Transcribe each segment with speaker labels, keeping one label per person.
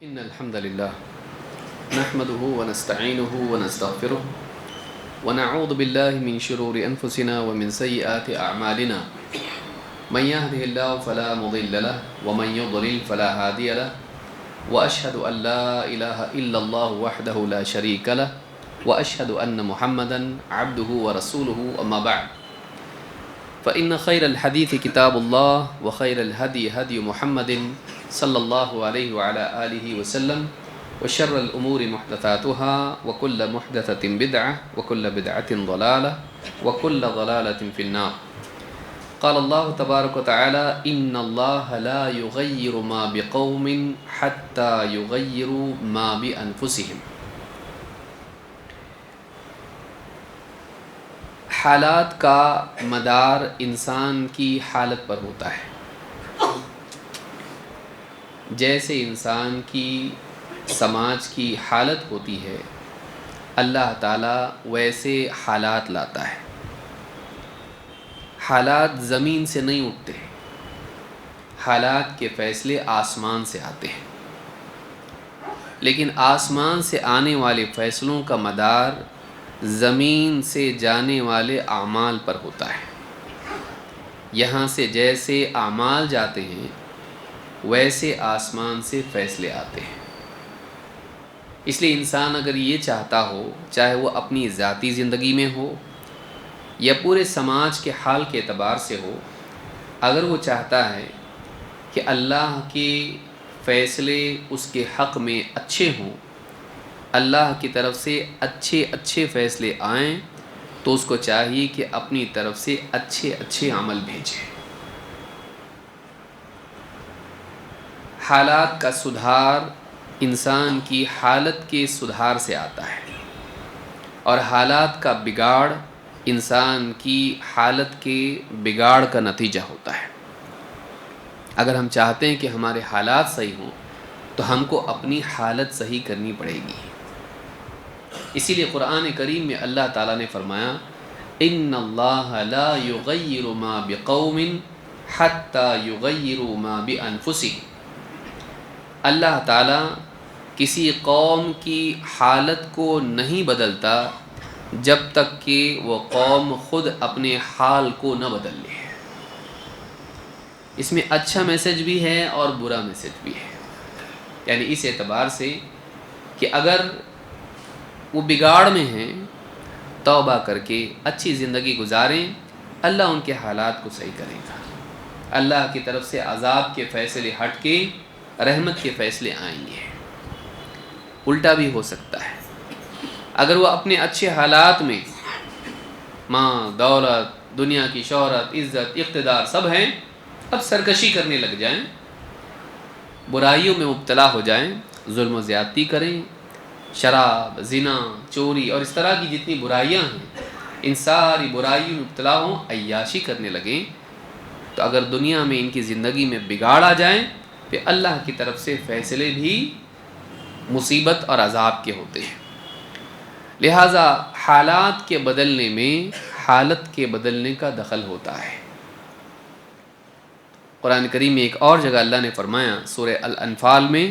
Speaker 1: إن الحمد لله نحمده ونستعينه ونستغفره ونعوذ بالله من شرور أنفسنا ومن سيئات أعمالنا من يهده الله فلا مضل له ومن يضلل فلا هادي له وأشهد أن لا إله إلا الله وحده لا شريك له وأشهد أن محمدا عبده ورسوله أما بعد فإن خير الحديث كتاب الله وخير الهدي هدي محمد صلى الله عليه وعلى آله وسلم وشر الأمور محدثاتها وكل محدثة بدعة وكل بدعة ضلالة وكل ضلالة في النار. قال الله تبارك وتعالى إن الله لا يغير ما بقوم حتى يغيروا ما بأنفسهم. حالات کا مدار انسان کی حالت پر ہوتا ہے. جیسے انسان کی سماج کی حالت ہوتی ہے اللہ تعالیٰ ویسے حالات لاتا ہے. حالات زمین سے نہیں اٹھتے، حالات کے فیصلے آسمان سے آتے ہیں، لیکن آسمان سے آنے والے فیصلوں کا مدار زمین سے جانے والے اعمال پر ہوتا ہے. یہاں سے جیسے اعمال جاتے ہیں ویسے آسمان سے فیصلے آتے ہیں. اس لیے انسان اگر یہ چاہتا ہو، چاہے وہ اپنی ذاتی زندگی میں ہو یا پورے سماج کے حال کے اعتبار سے ہو، اگر وہ چاہتا ہے کہ اللہ کے فیصلے اس کے حق میں اچھے ہوں، اللہ کی طرف سے اچھے فیصلے آئیں، تو اس کو چاہیے کہ اپنی طرف سے اچھے عمل بھیجے. حالات کا سدھار انسان کی حالت کے سدھار سے آتا ہے، اور حالات کا بگاڑ انسان کی حالت کے بگاڑ کا نتیجہ ہوتا ہے. اگر ہم چاہتے ہیں کہ ہمارے حالات صحیح ہوں تو ہم کو اپنی حالت صحیح کرنی پڑے گی. اسی لیے قرآن کریم میں اللہ تعالیٰ نے فرمایا ان اللہ لا یغیر ما بقوم حتی یغیروا ما بانفسهم. اللہ تعالیٰ کسی قوم کی حالت کو نہیں بدلتا جب تک کہ وہ قوم خود اپنے حال کو نہ بدل لے. اس میں اچھا میسج بھی ہے اور برا میسج بھی ہے. یعنی اس اعتبار سے کہ اگر وہ بگاڑ میں ہیں، توبہ کر کے اچھی زندگی گزاریں، اللہ ان کے حالات کو صحیح کرے گا. اللہ کی طرف سے عذاب کے فیصلے ہٹ کے رحمت کے فیصلے آئیں گے. الٹا بھی ہو سکتا ہے، اگر وہ اپنے اچھے حالات میں ماں، دولت، دنیا کی شہرت، عزت، اقتدار سب ہیں، اب سرکشی کرنے لگ جائیں، برائیوں میں مبتلا ہو جائیں، ظلم و زیادتی کریں، شراب، زنا، چوری اور اس طرح کی جتنی برائیاں ہیں ان ساری برائیوں میں مبتلا ہوں، عیاشی کرنے لگیں، تو اگر دنیا میں ان کی زندگی میں بگاڑ آ جائیں پھر اللہ کی طرف سے فیصلے بھی مصیبت اور عذاب کے ہوتے ہیں. لہٰذا حالات کے بدلنے میں حالت کے بدلنے کا دخل ہوتا ہے. قرآن کریم میں ایک اور جگہ اللہ نے فرمایا سورہ الانفال میں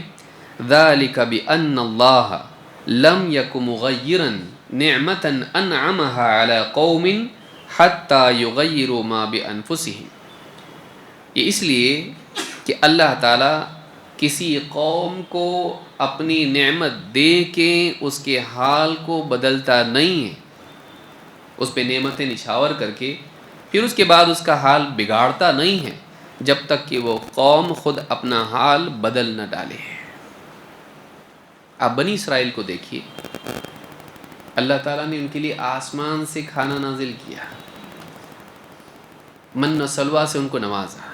Speaker 1: ذَلِكَ بِأَنَّ اللَّهَ لم یک مغیرا نعمتا انعمها علی قوم حتی یغیروا ما بانفسهم. یہ اس لیے کہ اللہ تعالیٰ کسی قوم کو اپنی نعمت دے کے اس کے حال کو بدلتا نہیں ہے، اس پہ نعمتیں نچھاور کر کے پھر اس کے بعد اس کا حال بگاڑتا نہیں ہے جب تک کہ وہ قوم خود اپنا حال بدل نہ ڈالے. آپ بنی اسرائیل کو دیکھیے، اللہ تعالیٰ نے ان کے لیے آسمان سے کھانا نازل کیا، من و سلوہ سے ان کو نوازا،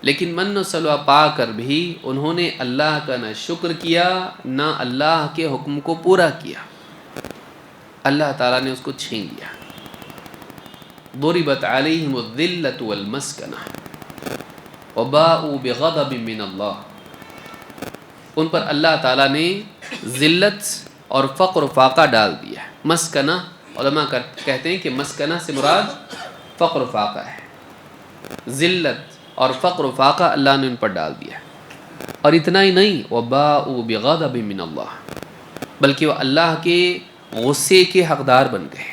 Speaker 1: لیکن من و سلوہ پا کر بھی انہوں نے اللہ کا نہ شکر کیا نہ اللہ کے حکم کو پورا کیا. اللہ تعالیٰ نے اس کو چھین لیا. ضربت علیہم الذلۃ والمسکنہ وباءوا بغضب من اللہ. ان پر اللہ تعالیٰ نے ذلت اور فقر و فاقہ ڈال دیا. مسکنہ علماء کہتے ہیں کہ مسکنہ سے مراد فقر و فاقہ ہے. ذلت اور فقر و فاقہ اللہ نے ان پر ڈال دیا. اور اتنا ہی نہیں، وَبَاءُوا بِغَضَبٍ مِّنَ اللَّهِ، بلکہ وہ اللہ کے غصے کے حقدار بن گئے،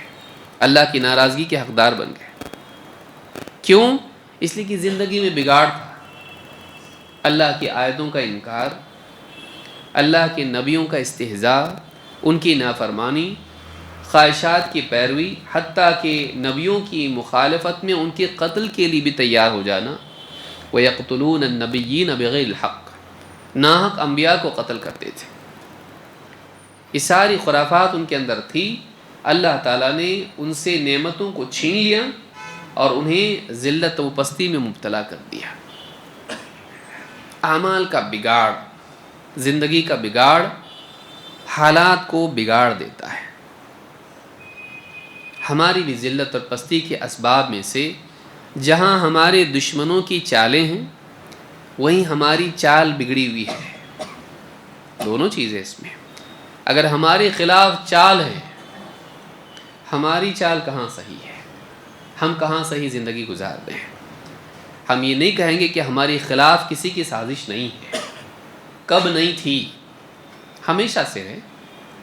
Speaker 1: اللہ کی ناراضگی کے حقدار بن گئے۔ کیوں؟ اس لیے کہ زندگی میں بگاڑ تھا، اللہ کی آیتوں کا انکار، اللہ کے نبیوں کا استہزاء، ان کی نافرمانی، خواہشات کی پیروی، حتیٰ کہ نبیوں کی مخالفت میں ان کے قتل کے لیے بھی تیار ہو جانا۔ وَيَقْتُلُونَ النَّبِيِّينَ بِغَيْرِ الْحَقِّ، ناحق انبیاء کو قتل کرتے تھے۔ یہ ساری خرافات ان کے اندر تھی، اللہ تعالیٰ نے ان سے نعمتوں کو چھین لیا اور انہیں ذلت و پستی میں مبتلا کر دیا۔ اعمال کا بگاڑ، زندگی کا بگاڑ حالات کو بگاڑ دیتا ہے۔ ہماری بھی ذلت اور پستی کے اسباب میں سے جہاں ہمارے دشمنوں کی چالیں ہیں، وہیں ہماری چال بگڑی ہوئی ہے۔ دونوں چیزیں اس میں، اگر ہمارے خلاف چال ہے، ہماری چال کہاں صحیح ہے، ہم کہاں صحیح زندگی گزار رہے ہیں۔ ہم یہ نہیں کہیں گے کہ ہمارے خلاف کسی کی سازش نہیں ہے، کب نہیں تھی، ہمیشہ سے ہے۔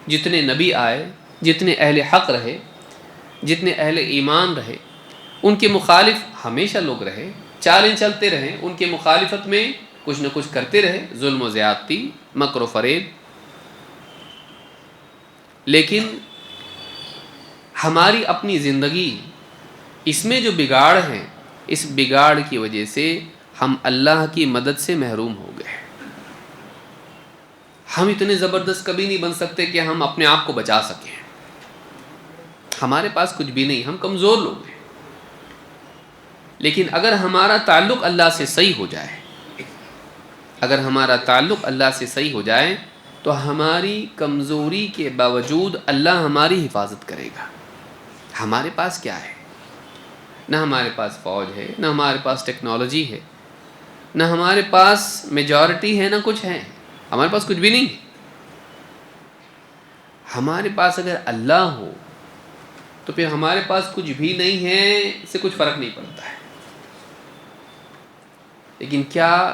Speaker 1: جتنے نبی آئے، جتنے اہل حق رہے، جتنے اہل ایمان رہے، ان کے مخالف ہمیشہ لوگ رہے، چالیں چلتے رہے، ان کے مخالفت میں کچھ نہ کچھ کرتے رہے، ظلم و زیادتی، مکر و فریب۔ لیکن ہماری اپنی زندگی، اس میں جو بگاڑ ہے، اس بگاڑ کی وجہ سے ہم اللہ کی مدد سے محروم ہو گئے۔ ہم اتنے زبردست کبھی نہیں بن سکتے کہ ہم اپنے آپ کو بچا سکیں۔ ہمارے پاس کچھ بھی نہیں، ہم کمزور لوگ ہیں۔ لیکن اگر ہمارا تعلق اللہ سے صحیح ہو جائے، اگر ہمارا تعلق اللہ سے صحیح ہو جائے تو ہماری کمزوری کے باوجود اللہ ہماری حفاظت کرے گا۔ ہمارے پاس کیا ہے؟ نہ ہمارے پاس فوج ہے، نہ ہمارے پاس ٹیکنالوجی ہے، نہ ہمارے پاس میجورٹی ہے، نہ کچھ ہے، ہمارے پاس کچھ بھی نہیں ہے۔ ہمارے پاس اگر اللہ ہو تو پھر ہمارے پاس کچھ بھی نہیں ہے سے کچھ فرق نہیں پڑتا ہے۔ لیکن کیا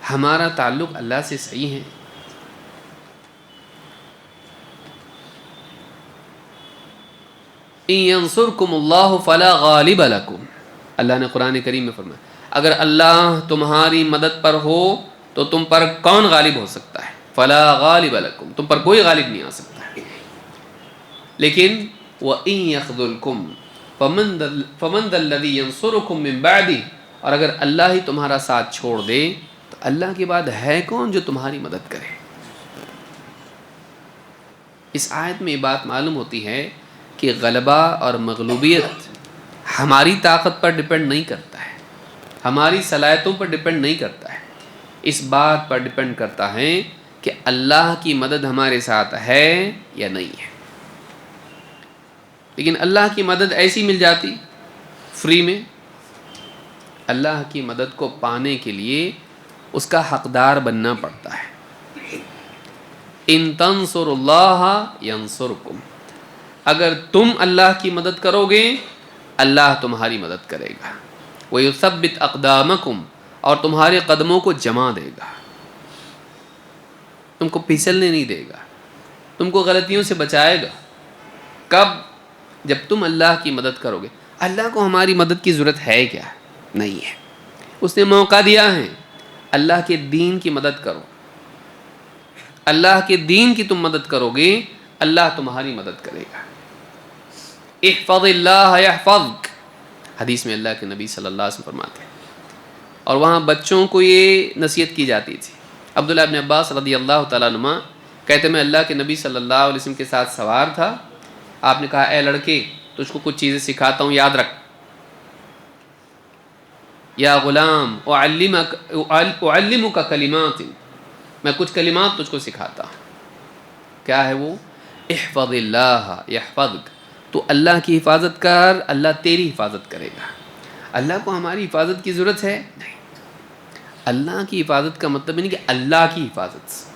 Speaker 1: ہمارا تعلق اللہ سے صحیح ہے؟ إِن يَنصُرْكُمُ اللَّهُ فَلَا غَالِبَ لَكُمْ، اللہ نے قرآن کریم میں فرمایا اگر اللہ تمہاری مدد پر ہو تو تم پر کون غالب ہو سکتا ہے؟ فَلَا غَالِبَ لَكُمْ، تم پر کوئی غالب نہیں آ سکتا ہے۔ لیکن وَإِن يَخْذُلْكُمْ فَمَنْ ذَا الَّذِي يَنصُرُكُمْ مِنْ بَعْدِهِ، اور اگر اللہ ہی تمہارا ساتھ چھوڑ دے تو اللہ کے بعد ہے کون جو تمہاری مدد کرے؟ اس آیت میں یہ بات معلوم ہوتی ہے کہ غلبہ اور مغلوبیت ہماری طاقت پر ڈیپینڈ نہیں کرتا ہے، ہماری صلاحیتوں پر ڈیپینڈ نہیں کرتا ہے، اس بات پر ڈیپینڈ کرتا ہے کہ اللہ کی مدد ہمارے ساتھ ہے یا نہیں ہے۔ لیکن اللہ کی مدد ایسی مل جاتی فری میں؟ اللہ کی مدد کو پانے کے لیے اس کا حقدار بننا پڑتا ہے۔ ان تنصروا اللہ ینصرکم، اگر تم اللہ کی مدد کرو گے اللہ تمہاری مدد کرے گا۔ وَيُثَبِّتْ أَقْدَامَكُمْ، اور تمہارے قدموں کو جما دے گا، تم کو پھسلنے نہیں دے گا، تم کو غلطیوں سے بچائے گا۔ کب؟ جب تم اللہ کی مدد کرو گے۔ اللہ کو ہماری مدد کی ضرورت ہے کیا؟ نہیں ہے۔ اس نے موقع دیا ہے، اللہ کے دین کی مدد کرو، اللہ کے دین کی تم مدد کرو گے اللہ تمہاری مدد کرے گا۔ احفظ اللہ یحفظک، حدیث میں اللہ کے نبی صلی اللہ علیہ وسلم فرماتے ہیں، اور وہاں بچوں کو یہ نصیحت کی جاتی تھی۔ عبداللہ ابن عباس رضی اللہ تعالیٰ عنہ کہتے میں اللہ کے نبی صلی اللہ علیہ وسلم کے ساتھ سوار تھا، آپ نے کہا اے لڑکے تجھ کو کچھ چیزیں سکھاتا ہوں، یاد رکھ۔ یا غلام اعلمک کلمات، میں کچھ کلمات تجھ کو سکھاتا ہوں۔ کیا ہے وہ؟ احفظ اللہ یحفظک، تو اللہ کی حفاظت کر اللہ تیری حفاظت کرے گا۔ اللہ کو ہماری حفاظت کی ضرورت ہے؟ نہیں۔ اللہ کی حفاظت کا مطلب نہیں کہ اللہ کی حفاظت،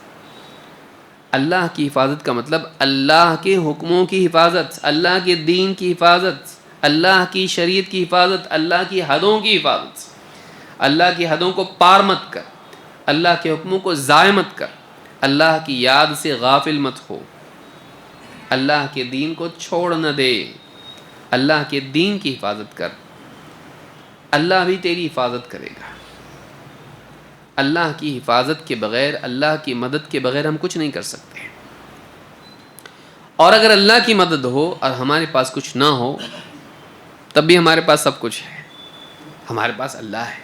Speaker 1: اللہ کی حفاظت کا مطلب اللہ کے حکموں کی حفاظت، اللہ کے دین کی حفاظت، اللہ کی شریعت کی حفاظت، اللہ کی حدوں کی حفاظت۔ اللہ کی حدوں کو پار مت کر، اللہ کے حکموں کو ضائع مت کر، اللہ کی یاد سے غافل مت ہو، اللہ کے دین کو چھوڑ نہ دے، اللہ کے دین کی حفاظت کر، اللہ بھی تیری حفاظت کرے گا۔ اللہ کی حفاظت کے بغیر، اللہ کی مدد کے بغیر ہم کچھ نہیں کر سکتے، اور اگر اللہ کی مدد ہو اور ہمارے پاس کچھ نہ ہو تب بھی ہمارے پاس سب کچھ ہے، ہمارے پاس اللہ ہے۔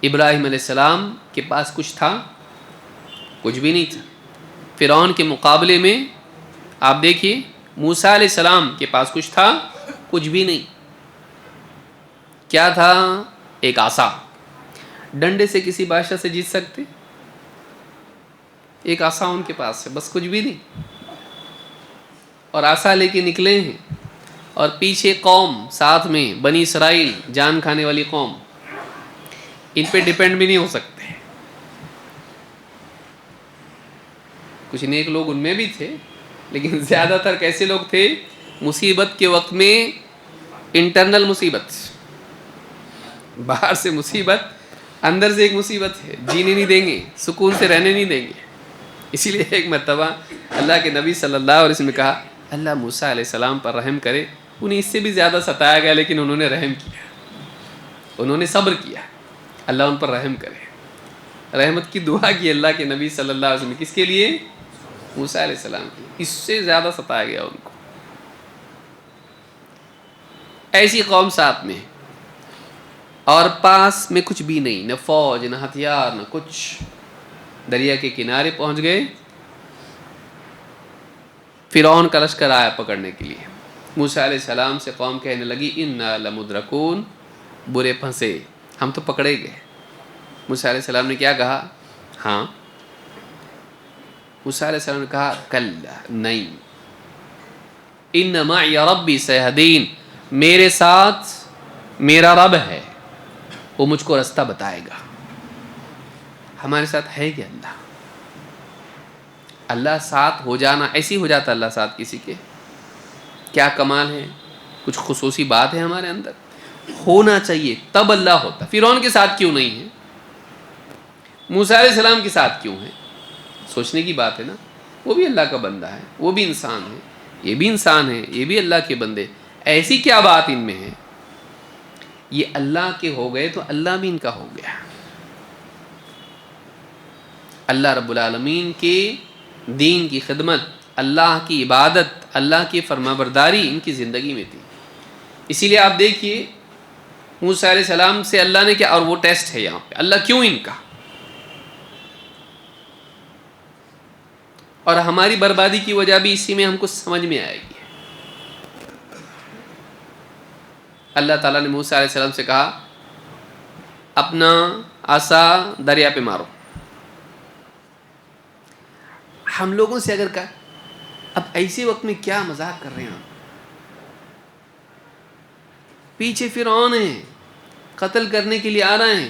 Speaker 1: ابراہیم علیہ السلام کے پاس کچھ تھا؟ کچھ بھی نہیں تھا۔ فرعون کے مقابلے میں آپ دیکھیے، موسیٰ علیہ السلام کے پاس کچھ تھا؟ کچھ بھی نہیں۔ کیا تھا؟ ایک عصا۔ ڈنڈے سے کسی بادشاہ سے جیت سکتے؟ ایک عصا ان کے پاس ہے، بس، کچھ بھی نہیں۔ اور عصا لے کے نکلے ہیں، اور پیچھے قوم ساتھ میں، بنی اسرائیل، جان کھانے والی قوم، ان پہ ڈیپینڈ بھی نہیں ہو سکتے۔ کچھ نیک لوگ ان میں بھی تھے، لیکن زیادہ تر کیسے لوگ تھے؟ مصیبت کے وقت میں انٹرنل مصیبت، باہر سے مصیبت، اندر سے ایک مصیبت ہے، جینے نہیں دیں گے، سکون سے رہنے نہیں دیں گے۔ اسی لیے ایک مرتبہ اللہ کے نبی صلی اللہ علیہ وسلم نے کہا، اللہ موسیٰ علیہ السلام پر رحم کرے، انہیں اس سے بھی زیادہ ستایا گیا لیکن انہوں نے رحم کیا، انہوں نے صبر کیا، اللہ ان پر رحم کرے۔ رحمت کی دعا کی اللہ کے نبی صلی اللہ علیہ وسلم، کس کے لیے؟ موسیٰ علیہ السلام کی، اس سے زیادہ ستایا گیا ان کو۔ ایسی قوم ساتھ میں، اور پاس میں کچھ بھی نہیں، نہ فوج، نہ ہتھیار، نہ کچھ۔ دریا کے کنارے پہنچ گئے، فرعون کا لشکر آیا پکڑنے کے لیے۔ موسیٰ علیہ السلام سے قوم کہنے لگی، انا لمدرکون، برے پھنسے، ہم تو پکڑے گئے۔ موسیٰ علیہ السلام نے کیا کہا؟ ہاں۔ موسیٰ علیہ السلام نے کہا، کلا، نہیں، ان معی ربی سیہدین، میرے ساتھ میرا رب ہے، وہ مجھ کو رستہ بتائے گا۔ ہمارے ساتھ ہے کیا اللہ؟ اللہ ساتھ ہو جانا، ایسے ہی ہو جاتا اللہ ساتھ کسی کے؟ کیا کمال ہے، کچھ خصوصی بات ہے ہمارے اندر؟ ہونا چاہیے تب اللہ ہوتا۔ فرعون کے ساتھ کیوں نہیں ہے؟ موسیٰ علیہ السلام کے ساتھ کیوں ہے؟ سوچنے کی بات ہے نا۔ وہ بھی اللہ کا بندہ ہے، وہ بھی انسان ہے، یہ بھی انسان ہے، یہ بھی اللہ کے بندے۔ ایسی کیا بات ان میں ہے؟ یہ اللہ کے ہو گئے تو اللہ بھی ان کا ہو گیا۔ اللہ رب العالمین کے دین کی خدمت، اللہ کی عبادت، اللہ کی فرمانبرداری ان کی زندگی میں تھی۔ اسی لیے آپ دیکھیے موسیٰ علیہ السلام سے اللہ نے کیا، اور وہ ٹیسٹ ہے یہاں پہ، اللہ کیوں ان کا؟ اور ہماری بربادی کی وجہ بھی اسی میں ہم کو سمجھ میں آئے گی۔ اللہ تعالیٰ نے موسیٰ علیہ السلام سے کہا، اپنا عصا دریا پہ مارو۔ ہم لوگوں سے اگر کہا، اب ایسے وقت میں کیا مذاق کر رہے ہیں آپ؟ پیچھے فرعون ہیں، قتل کرنے کے لیے آ رہے ہیں،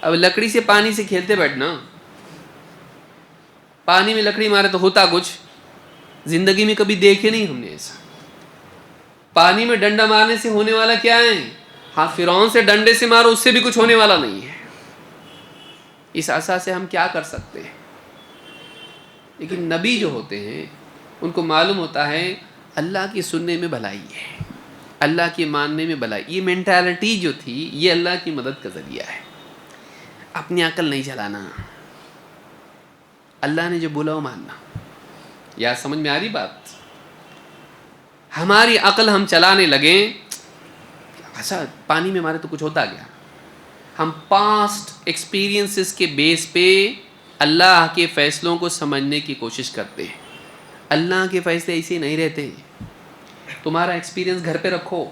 Speaker 1: اب لکڑی سے پانی سے کھیلتے بیٹھنا، پانی میں لکڑی مارے تو ہوتا کچھ؟ زندگی میں کبھی دیکھے نہیں ہم نے ایسا۔ پانی میں ڈنڈا مارنے سے ہونے والا کیا ہے؟ ہاں، فرعون سے ڈنڈے سے مارو، اس سے بھی کچھ ہونے والا نہیں ہے۔ اس عصا سے ہم کیا کر سکتے ہیں؟ لیکن نبی جو ہوتے ہیں ان کو معلوم ہوتا ہے اللہ کی سننے میں بھلائی ہے، اللہ کی ماننے میں بھلائی۔ یہ مینٹالٹی جو تھی، یہ اللہ کی مدد کا ذریعہ ہے۔ اپنی عقل نہیں چلانا، اللہ نے جو بولا وہ ماننا۔ یا سمجھ میں آ رہی بات؟ ہماری عقل ہم چلانے لگیں، اچھا پانی میں مارے تو کچھ ہوتا گیا۔ ہم پاسٹ ایکسپیرینسز کے بیس پہ اللہ کے فیصلوں کو سمجھنے کی کوشش کرتے ہیں۔ اللہ کے فیصلے ایسے نہیں رہتے۔ تمہارا ایکسپیرینس گھر پہ رکھو،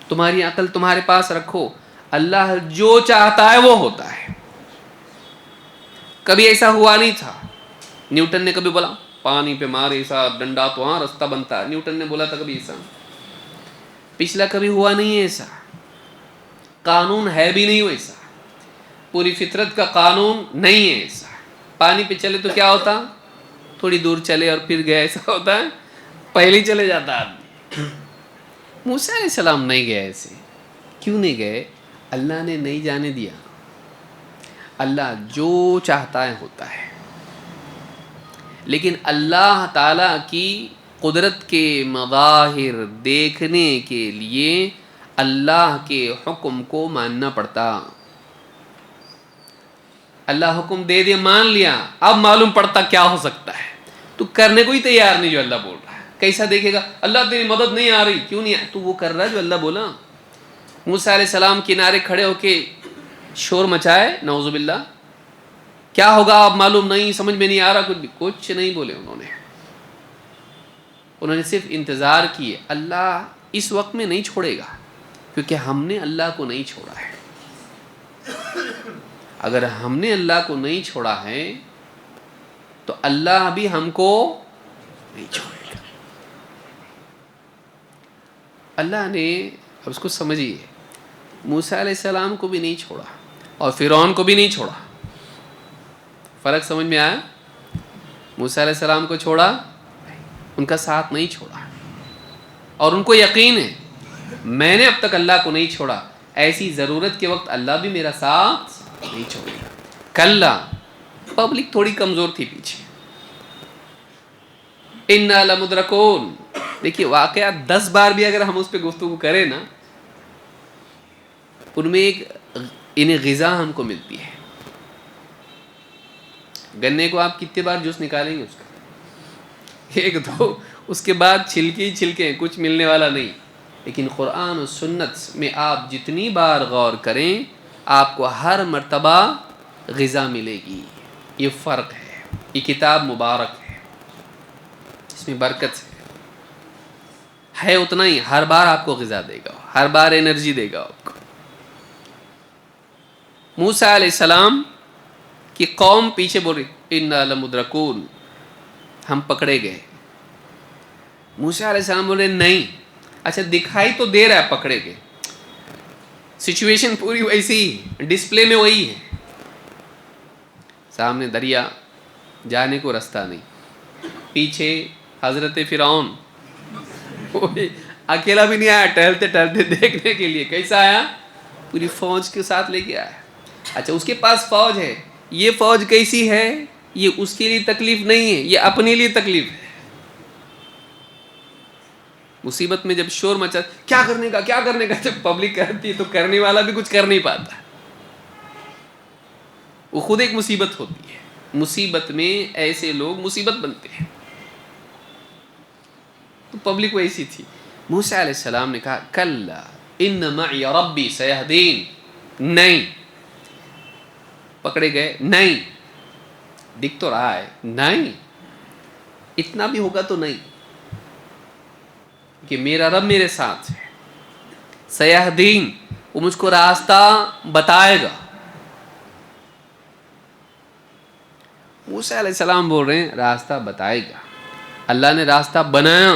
Speaker 1: تمہاری عقل تمہارے پاس رکھو، اللہ جو چاہتا ہے وہ ہوتا ہے۔ کبھی ایسا ہوا نہیں تھا، نیوٹن نے کبھی بولا پانی پہ مار ایسا ڈنڈا تو ہاں رستہ بنتا ہے، نیوٹن نے بولا تھا کبھی ایسا؟ پچھلا کبھی ہوا نہیں ہے ایسا، قانون ہے بھی نہیں ویسا، پوری فطرت کا قانون نہیں ہے ایسا۔ پانی پہ چلے تو کیا ہوتا؟ تھوڑی دور چلے اور پھر گئے، ایسا ہوتا ہے؟ پہلے ہی چلے جاتا آدمی۔ موسیٰ علیہ السلام نہیں گئے ایسے، کیوں نہیں گئے؟ اللہ نے نہیں جانے دیا۔ اللہ جو چاہتا ہے ہوتا ہے، لیکن اللہ تعالیٰ کی قدرت کے مظاہر دیکھنے کے لیے اللہ کے حکم کو ماننا پڑتا۔ اللہ حکم دے دے، مان لیا، اب معلوم پڑتا کیا ہو سکتا ہے، تو کرنے کو ہی تیار نہیں جو اللہ بول رہا ہے۔ کیسا دیکھے گا اللہ تیری مدد نہیں آ رہی، کیوں نہیں تو وہ کر رہا ہے جو اللہ بولا۔ موسیٰ علیہ السلام کنارے کھڑے ہو کے شور مچائے، نعوذ باللہ، کیا ہوگا اب معلوم نہیں، سمجھ میں نہیں آ رہا، کچھ نہیں بولے انہوں نے صرف انتظار کیے۔ اللہ اس وقت میں نہیں چھوڑے گا، کیونکہ ہم نے اللہ کو نہیں چھوڑا ہے۔ اگر ہم نے اللہ کو نہیں چھوڑا ہے تو اللہ بھی ہم کو نہیں چھوڑے گا۔ اللہ نے، اب اس کو سمجھیے، موسیٰ علیہ السلام کو بھی نہیں چھوڑا اور فرعون کو بھی نہیں چھوڑا۔ فرق سمجھ میں آیا؟ موسیٰ علیہ السلام کو چھوڑا، ان کا ساتھ نہیں چھوڑا، اور ان کو یقین ہے میں نے اب تک اللہ کو نہیں چھوڑا، ایسی ضرورت کے وقت اللہ بھی میرا ساتھ نہیں چھوڑے گا۔ کلا، پبلک تھوڑی کمزور تھی پیچھے۔ انا لمدرکون، دیکھیے واقعہ 10 بار بھی اگر ہم اس پہ گفتگو کریں نا، ان میں ایک انہیں غذا ہم کو ملتی ہے۔ گنے کو آپ کتنے بار جوس نکالیں گے اس کا؟ ایک دو، اس کے بعد چھلکے ہی چھلکے، کچھ ملنے والا نہیں۔ لیکن قرآن و سنت میں آپ جتنی بار غور کریں آپ کو ہر مرتبہ غذا ملے گی۔ یہ فرق ہے، یہ کتاب مبارک ہے، اس میں برکت ہے اتنا ہی، ہر بار آپ کو غذا دے گا، ہر بار انرجی دے گا آپ کو۔ موسیٰ علیہ السلام کی قوم پیچھے بول رہی انا لمدرکون، ہم پکڑے گئے۔ موسیٰ علیہ السلام بول رہے نہیں، اچھا دکھائی تو دے رہا ہے پکڑے گئے، سچویشن پوری ویسی ہی، ڈسپلے میں وہی ہے، سامنے دریا، جانے کو رستہ نہیں، پیچھے حضرت فرعون، اکیلا بھی نہیں آیا، ٹہلتے ٹہلتے دیکھنے کے لیے، کیسا آیا؟ پوری فوج کے ساتھ لے کے آیا۔ اچھا اس کے پاس فوج ہے، یہ فوج کیسی ہے؟ یہ اس کے لیے تکلیف نہیں ہے، یہ اپنے لیے تکلیف ہے۔ مصیبت میں جب شور مچا، کیا کرنے کا، کیا کرنے کا، جب پبلک کرتی ہے تو کرنے والا بھی کچھ کر نہیں پاتا، وہ خود ایک مصیبت ہوتی ہے۔ مصیبت میں ایسے لوگ مصیبت بنتے ہیں، تو پبلک ویسی تھی۔ موسیٰ علیہ السلام نے کہا کلا ان معی ربی سیہدین، نہیں، پکڑے گئے، نہیں، دکھ تو رہا ہے، نہیں، اتنا بھی ہوگا تو نہیں، کہ میرا رب میرے ساتھ ہے، سیہدین، وہ مجھ کو راستہ بتائے گا۔ موسیٰ علیہ السلام بول رہے ہیں راستہ بتائے گا، اللہ نے راستہ بنایا،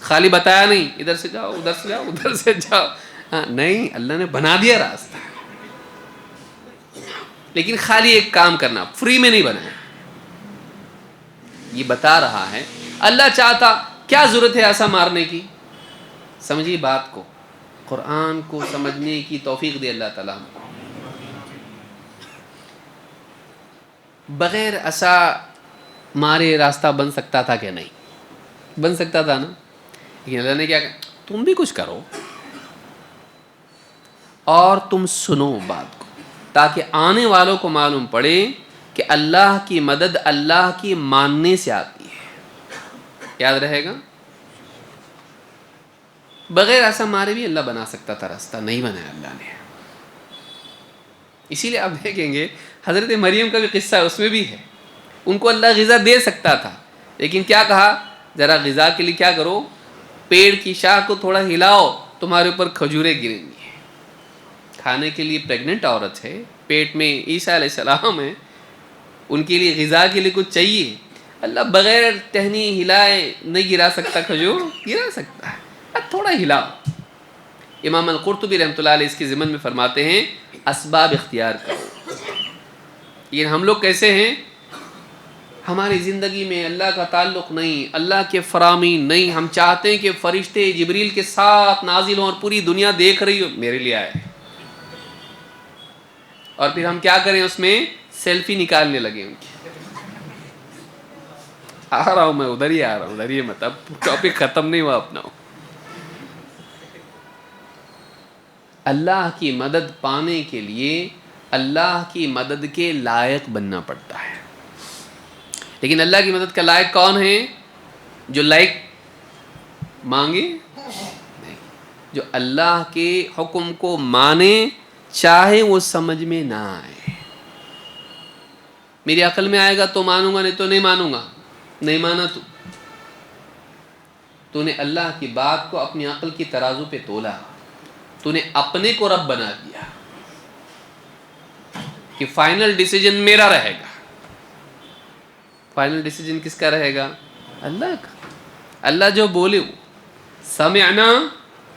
Speaker 1: خالی بتایا نہیں ادھر سے جاؤ ادھر سے جاؤ ادھر سے جاؤ، نہیں، اللہ نے بنا دیا راستہ، لیکن خالی ایک کام کرنا، فری میں نہیں بنایا، یہ بتا رہا ہے۔ اللہ چاہتا، کیا ضرورت ہے ایسا مارنے کی؟ سمجھیے بات کو، قرآن کو سمجھنے کی توفیق دے اللہ تعالیٰ ہم کو۔ بغیر ایسا مارے راستہ بن سکتا تھا کہ نہیں؟ بن سکتا تھا نا، لیکن اللہ نے کیا کہا، تم بھی کچھ کرو اور تم سنو بات کو، تاکہ آنے والوں کو معلوم پڑے کہ اللہ کی مدد اللہ کی ماننے سے آتی ہے۔ یاد رہے گا، بغیر ایسا مارے بھی اللہ بنا سکتا تھا راستہ، نہیں بنایا اللہ نے۔ اسی لیے آپ دیکھیں گے حضرت مریم کا بھی قصہ ہے، اس میں بھی ہے، ان کو اللہ غذا دے سکتا تھا، لیکن کیا کہا، ذرا غذا کے لیے کیا کرو، پیڑ کی شاخ کو تھوڑا ہلاؤ، تمہارے اوپر کھجوریں گریں گی۔ کھانے کے لیے پریگننٹ عورت ہے، پیٹ میں عیسیٰ علیہ السلام ہے، ان کے لیے غذا کے لیے کچھ چاہیے، اللہ بغیر ٹہنی ہلائے نہیں گرا سکتا، کھجور گرا سکتا ہے، تھوڑا ہلاؤ۔ امام القرطبی رحمۃ اللہ علیہ اس کے ضمن میں فرماتے ہیں اسباب اختیار کرو۔ لیکن ہم لوگ کیسے ہیں، ہماری زندگی میں اللہ کا تعلق نہیں، اللہ کے فرامی نہیں، ہم چاہتے ہیں کہ فرشتے جبریل کے ساتھ نازل ہوں اور پوری دنیا دیکھ رہی ہو، میرے لیے آئے، اور پھر ہم کیا کریں، اس میں سیلفی نکالنے لگے ان کی. آ رہا ہوں میں، ادھر ہی آ رہا ہوں، ادھر ہی مت، اب ٹاپک ختم نہیں ہوا اپنا. اللہ کی مدد پانے کے لیے اللہ کی مدد کے لائق بننا پڑتا ہے. لیکن اللہ کی مدد کا لائق کون ہے؟ جو لائق مانگے نہیں، جو اللہ کے حکم کو مانے چاہے وہ سمجھ میں نہ آئے. میری عقل میں آئے گا تو مانوں گا، نہیں تو نہیں مانوں گا. نہیں مانا تو نے اللہ کی بات کو اپنی عقل کی ترازو پہ تولا، تو نے اپنے کو رب بنا دیا کہ فائنل ڈیسیجن میرا رہے گا. فائنل ڈیسیجن کس کا رہے گا؟ اللہ کا. اللہ جو بولے وہ سمعنا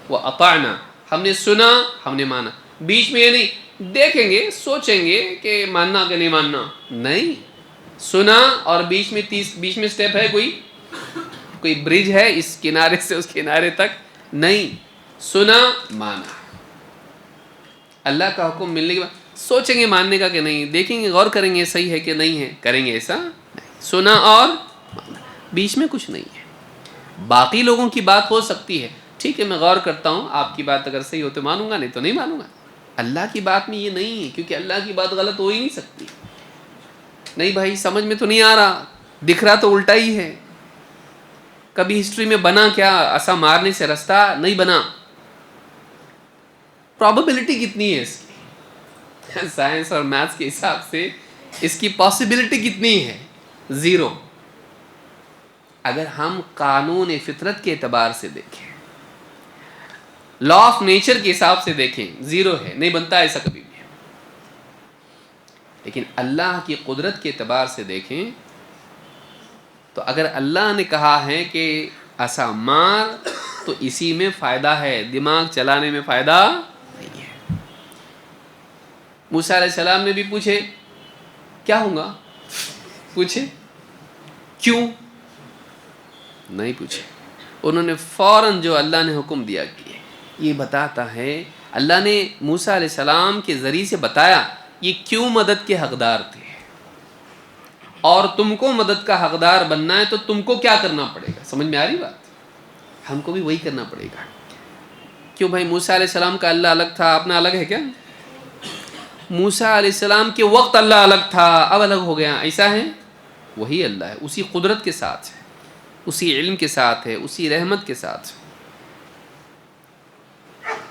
Speaker 1: و اطعنا، ہم نے سنا، ہم نے مانا. بیچ میں یہ نہیں دیکھیں گے سوچیں گے کہ ماننا کہ نہیں ماننا، نہیں. سنا اور بیچ میں سٹیپ ہے، کوئی برج ہے اس کنارے سے اس کنارے تک؟ نہیں. سنا مانا. اللہ کا حکم ملنے کے بعد سوچیں گے ماننے کا کہ نہیں، دیکھیں گے غور کریں گے صحیح ہے کہ نہیں ہے، کریں گے ایسا نہیں. سنا اور مانا، بیچ میں کچھ نہیں ہے. باقی لوگوں کی بات ہو سکتی ہے، ٹھیک ہے میں غور کرتا ہوں، آپ کی بات اگر صحیح ہو تو مانوں گا، نہیں تو نہیں مانوں گا. اللہ کی بات میں یہ نہیں ہے، کیونکہ اللہ کی بات غلط ہو ہی نہیں سکتی. نہیں بھائی سمجھ میں تو نہیں آ رہا، دکھ رہا تو الٹا ہی ہے. کبھی ہسٹری میں بنا کیا ایسا مارنے سے رستہ نہیں بنا؟ پرابیبلٹی کتنی ہے اس کی؟ سائنس اور میتھس کے حساب سے اس کی پاسبلٹی کتنی ہے؟ 0. اگر ہم قانون فطرت کے اعتبار سے دیکھیں، لا آف نیچر کے حساب سے دیکھیں، 0 ہے، نہیں بنتا ایسا کبھی بھی. لیکن اللہ کی قدرت کے اعتبار سے دیکھیں تو اگر اللہ نے کہا ہے کہ ایسا مار تو اسی میں فائدہ ہے، دماغ چلانے میں فائدہ نہیں ہے. موسیٰ علیہ السلام نے بھی پوچھے کیا ہوں گا، پوچھے کیوں، نہیں پوچھے. انہوں نے فوراً جو اللہ نے حکم دیا کیے. یہ بتاتا ہے اللہ نے موسیٰ علیہ السلام کے ذریعے سے بتایا یہ کیوں مدد کے حقدار تھے، اور تم کو مدد کا حقدار بننا ہے تو تم کو کیا کرنا پڑے گا. سمجھ میں آ رہی بات؟ ہم کو بھی وہی کرنا پڑے گا. کیوں بھائی موسیٰ علیہ السلام کا اللہ الگ تھا، اپنا الگ ہے کیا؟ موسیٰ علیہ السلام کے وقت اللہ الگ تھا، اب الگ ہو گیا، ایسا ہے؟ وہی اللہ ہے، اسی قدرت کے ساتھ ہے، اسی علم کے ساتھ ہے، اسی رحمت کے ساتھ.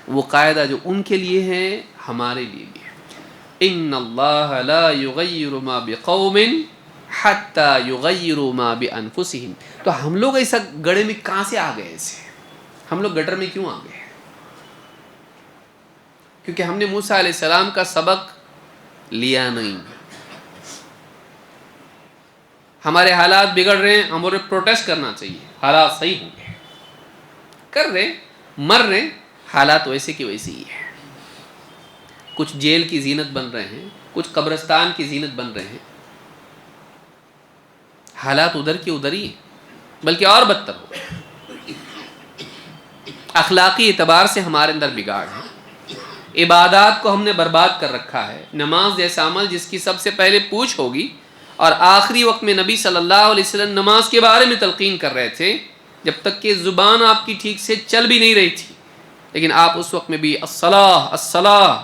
Speaker 1: وہ قاعدہ جو ان کے لیے ہے ہمارے لیے بھی ہے. ان اللہ لا یغیر ما بقوم حتی یغیروا ما بانفسہم. تو ہم لوگ ایسا گڑھے میں کہاں سے آ گئے؟ ایسے ہم لوگ گٹر میں کیوں آ گئے؟ کیونکہ ہم نے موسیٰ علیہ السلام کا سبق لیا نہیں. ہمارے حالات بگڑ رہے ہیں، ہمیں پروٹیسٹ کرنا چاہیے. حالات صحیح ہوں گے، کر رہے مر رہے، حالات ویسے کی ویسے ہی ہے. کچھ جیل کی زینت بن رہے ہیں، کچھ قبرستان کی زینت بن رہے ہیں. حالات ادھر کی ادھر ہی ہیں، بلکہ اور بدتر ہو گئے. اخلاقی اعتبار سے ہمارے اندر بگاڑ ہے. عبادات کو ہم نے برباد کر رکھا ہے. نماز جیسا عمل جس کی سب سے پہلے پوچھ ہوگی، اور آخری وقت میں نبی صلی اللہ علیہ وسلم نماز کے بارے میں تلقین کر رہے تھے جب تک کہ زبان آپ کی ٹھیک سے چل بھی نہیں رہی تھی. لیکن آپ اس وقت میں بھی الصلاۃ الصلاۃ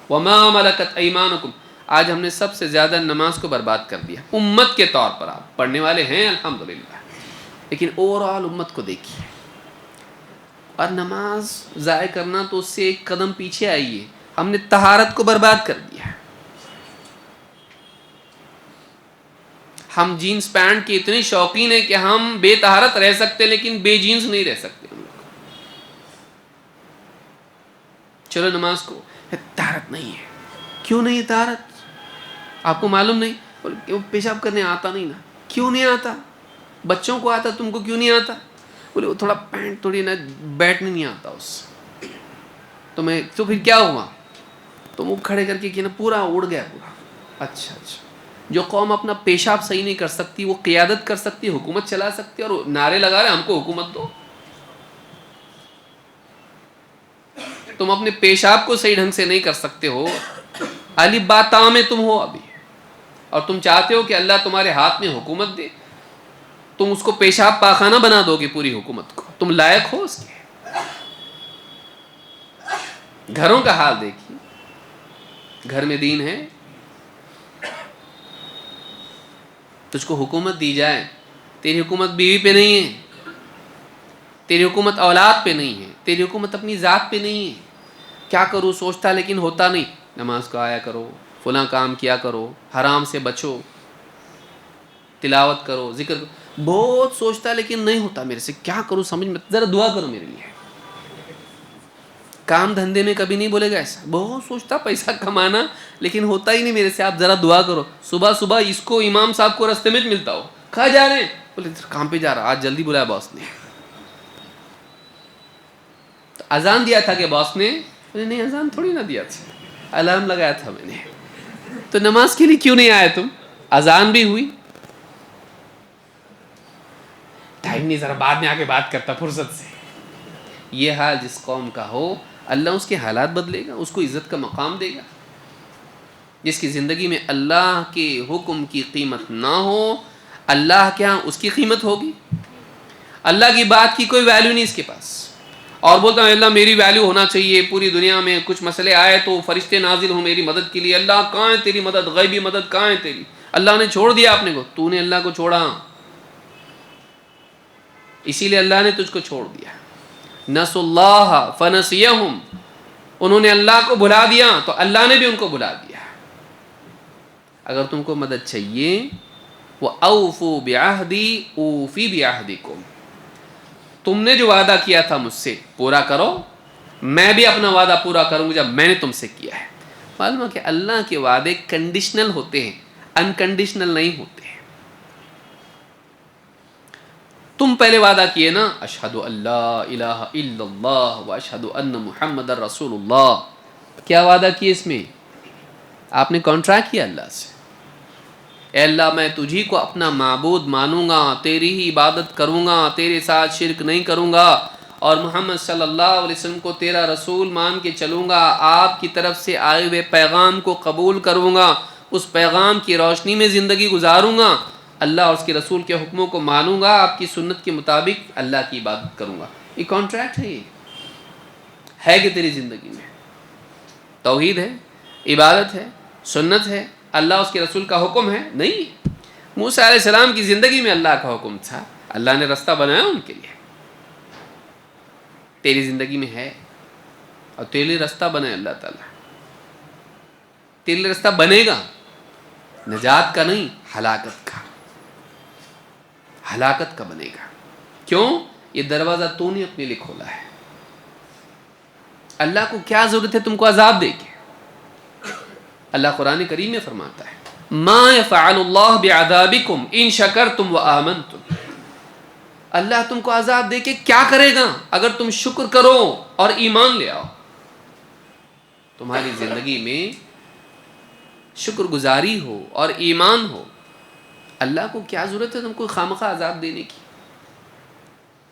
Speaker 1: وما ملکت ایمانکم. آج ہم نے سب سے زیادہ نماز کو برباد کر دیا امت کے طور پر. آپ پڑھنے والے ہیں الحمدللہ، لیکن اوور آل امت کو دیکھیے. اور نماز ضائع کرنا تو اس سے ایک قدم پیچھے آئیے، ہم نے طہارت کو برباد کر دیا. ہم جینز پینٹ کے اتنے شوقین ہیں کہ ہم بے طہارت رہ سکتے لیکن بے جینز نہیں رہ سکتے. ہم لوگ چلو نماز کو طہارت نہیں ہے. کیوں نہیں ہے طہارت؟ آپ کو معلوم نہیں؟ پیشاب کرنے آتا نہیں نا. کیوں نہیں آتا؟ بچوں کو آتا، تم کو کیوں نہیں آتا؟ بولے وہ تھوڑا پینٹ تھوڑی نا بیٹھنے نہیں آتا اس. تو پھر کیا ہوا؟ تو وہ کھڑے کر کے کہ نا پورا اڑ گیا پورا. اچھا. جو قوم اپنا پیشاب صحیح نہیں کر سکتی وہ قیادت کر سکتی، حکومت چلا سکتی، اور نعرے لگا رہے ہم کو حکومت دو. تم اپنے پیشاب کو صحیح ڈھنگ سے نہیں کر سکتے ہو الف با تا میں تم ہو ابھی، اور تم چاہتے ہو کہ اللہ تمہارے ہاتھ میں حکومت دے، تم اس کو پیشاب پاخانہ بنا دو گے پوری حکومت کو، تم لائق ہو اس کے؟ گھروں کا حال دیکھیے، گھر میں دین ہے، تجھ کو حکومت دی جائے، تیری حکومت بیوی پہ نہیں ہے، تیری حکومت اولاد پہ نہیں ہے، تیری حکومت اپنی ذات پہ نہیں ہے، کیا کروں سوچتا لیکن ہوتا نہیں، نماز کو آیا کرو، فلاں کام کیا کرو، حرام سے بچو، تلاوت کرو، ذکر کرو، بہت سوچتا لیکن نہیں ہوتا میرے سے، کیا کروں سمجھ میں، ذرا دعا کرو میرے لیے۔ کام دھندے میں کبھی نہیں بولے گا ایسا، بہت سوچتا پیسہ کمانا لیکن ہوتا ہی نہیں میرے سے، آپ ذرا دعا کرو۔ صبح صبح اس کو امام صاحب کو رستے میں ملتا ہو، کہاں جا رہے ہیں؟ بولے کام پہ جا رہا، آج جلدی بلایا باس نے۔ تو اذان دیا تھا کہ باس نے؟ بولے نہیں اذان تھوڑی نہ دیا تھا، الارم لگایا تھا میں نے۔ تو نماز کے لیے کیوں نہیں آئے تم؟ اذان بھی ہوئی، ٹائم نہیں، ذرا بعد میں آ کے بات کرتا فرصت سے۔ یہ حال جس قوم کا ہو، اللہ اس کے حالات بدلے گا، اس کو عزت کا مقام دے گا۔ جس کی زندگی میں اللہ کے حکم کی قیمت نہ ہو، اللہ کے ہاں اس کی قیمت ہوگی، اللہ کی بات کی کوئی ویلیو نہیں اس کے پاس، اور بولتا ہے اللہ میری ویلیو ہونا چاہیے پوری دنیا میں، کچھ مسئلے آئے تو فرشتے نازل ہوں میری مدد کے لیے، اللہ کہاں ہے تیری مدد، غیبی مدد کہاں ہے تیری؟ اللہ نے چھوڑ دیا اپنے کو، تو نے اللہ کو چھوڑا، اسی لیے اللہ نے تجھ کو چھوڑ دیا۔ نسوا اللہ فنسیہم، انہوں نے اللہ کو بھلا دیا تو اللہ نے بھی ان کو بھلا دیا۔ اگر تم کو مدد چاہیے، وَأَوْفُوا بِعَهْدِي أُوفِ بِعَهْدِكُمْ، تم نے جو وعدہ کیا تھا مجھ سے پورا کرو، میں بھی اپنا وعدہ پورا کروں گا جب میں نے تم سے کیا ہے۔ معلوم ہے کہ اللہ کے وعدے کنڈیشنل ہوتے ہیں، انکنڈیشنل نہیں ہوتے۔ تم پہلے وعدہ کیے نا، اشہد ان لا الہ الا اللہ واشہد ان محمد رسول اللہ، کیا وعدہ کیے اس میں؟ آپ نے کانٹریکٹ کیا اللہ سے، اے اللہ میں تجھی کو اپنا معبود مانوں گا، تیری ہی عبادت کروں گا، تیرے ساتھ شرک نہیں کروں گا، اور محمد صلی اللہ علیہ وسلم کو تیرا رسول مان کے چلوں گا، آپ کی طرف سے آئے ہوئے پیغام کو قبول کروں گا، اس پیغام کی روشنی میں زندگی گزاروں گا، اللہ اور اس کے رسول کے حکموں کو مانوں گا، آپ کی سنت کے مطابق اللہ کی عبادت کروں گا۔ یہ کانٹریکٹ ہے، یہ ہے کہ تیری زندگی میں توحید ہے، عبادت ہے، سنت ہے، اللہ اس کے رسول کا حکم ہے؟ نہیں۔ موسیٰ علیہ السلام کی زندگی میں اللہ کا حکم تھا، اللہ نے رستہ بنایا ان کے لیے، تیری زندگی میں ہے، اور تیرے لیے رستہ بنے اللہ تعالیٰ، تیرے لیے رستہ بنے گا، نجات کا نہیں، ہلاکت کا، ہلاکت کا بنے گا۔ کیوں؟ یہ دروازہ تو نے اپنے لیے کھولا ہے۔ اللہ کو کیا ضرورت ہے تم کو عذاب دے کے؟ اللہ قرآن کریم میں فرماتا ہے ما يفعل اللہ بعذابکم ان شکرتم وآمنتم، اللہ تم کو عذاب دے کے کیا کرے گا اگر تم شکر کرو اور ایمان لے آؤ۔ تمہاری زندگی میں شکر گزاری ہو اور ایمان ہو، اللہ کو کیا ضرورت ہے تم کو خامخواہ عذاب دینے کی؟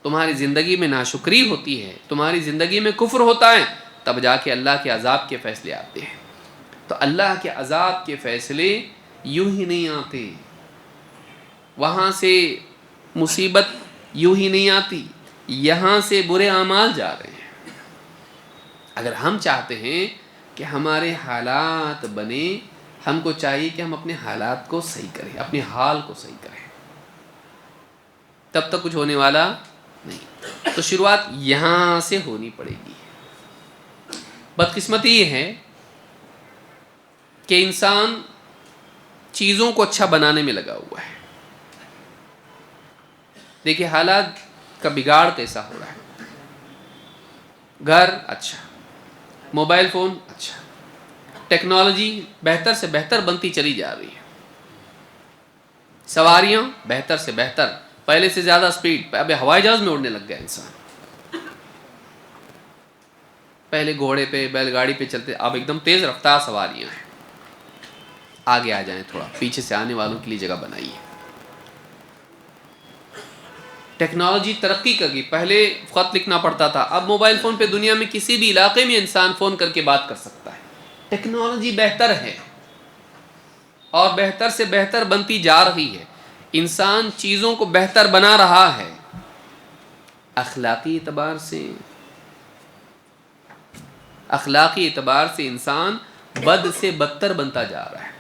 Speaker 1: تمہاری زندگی میں ناشکری ہوتی ہے، تمہاری زندگی میں کفر ہوتا ہے، تب جا کے اللہ کے عذاب کے فیصلے آتے ہیں۔ تو اللہ کے عذاب کے فیصلے یوں ہی نہیں آتے، وہاں سے مصیبت یوں ہی نہیں آتی، یہاں سے برے اعمال جا رہے ہیں۔ اگر ہم چاہتے ہیں کہ ہمارے حالات بنے، ہم کو چاہیے کہ ہم اپنے حالات کو صحیح کریں، اپنے حال کو صحیح کریں، تب تک کچھ ہونے والا نہیں۔ تو شروعات یہاں سے ہونی پڑے گی۔ بدقسمتی یہ ہے کہ انسان چیزوں کو اچھا بنانے میں لگا ہوا ہے۔ دیکھیے حالات کا بگاڑ کیسا ہو رہا ہے، گھر اچھا، موبائل فون اچھا، ٹیکنالوجی بہتر سے بہتر بنتی چلی جا رہی ہے، سواریاں بہتر سے بہتر، پہلے سے زیادہ سپیڈ، اب ہوائی جہاز میں اڑنے لگ گیا انسان، پہلے گھوڑے پہ بیل گاڑی پہ چلتے، اب ایک دم تیز رفتار سواریاں ہیں۔ آگے آ جائیں، تھوڑا پیچھے سے آنے والوں کے لیے جگہ بنائیے۔ ٹیکنالوجی ترقی کر گئی، پہلے خط لکھنا پڑتا تھا، اب موبائل فون پہ دنیا میں کسی بھی علاقے میں انسان فون کر کے بات کر سکتا ہے۔ ٹیکنالوجی بہتر ہے اور بہتر سے بہتر بنتی جا رہی ہے، انسان چیزوں کو بہتر بنا رہا ہے، اخلاقی اعتبار سے انسان بد سے بدتر بنتا جا رہا ہے۔